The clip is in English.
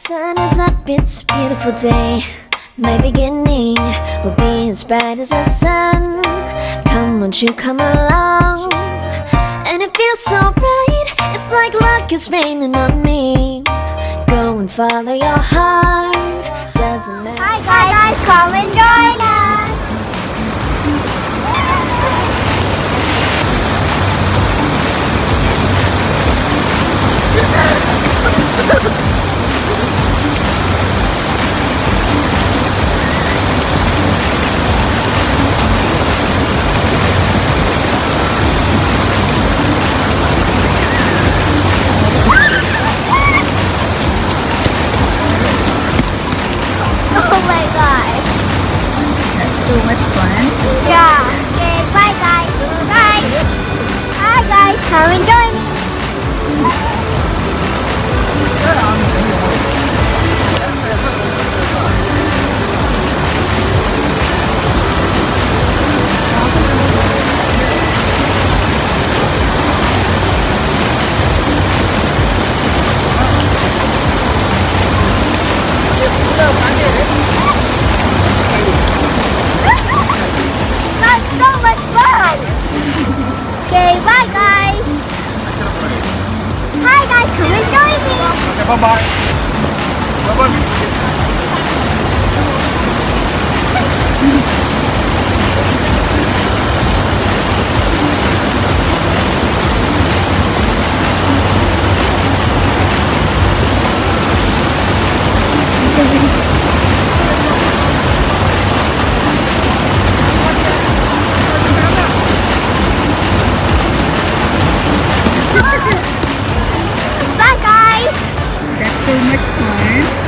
sun is up, it's a beautiful day. My beginning will be as bright as the sun. Come, won't you come along? And it feels so bright, it's like luck is raining on me. Go and follow your heart, doesn't matter. Hi guys, come and join us. Oh my god. That's so much fun. Yeah. Okay, bye guys. Bye. Hi guys, come and join me. That's so much fun. Okay, bye guys. Hi guys, come and join me. Okay, bye-bye. Bye-bye. Bye guys. That's so much fun.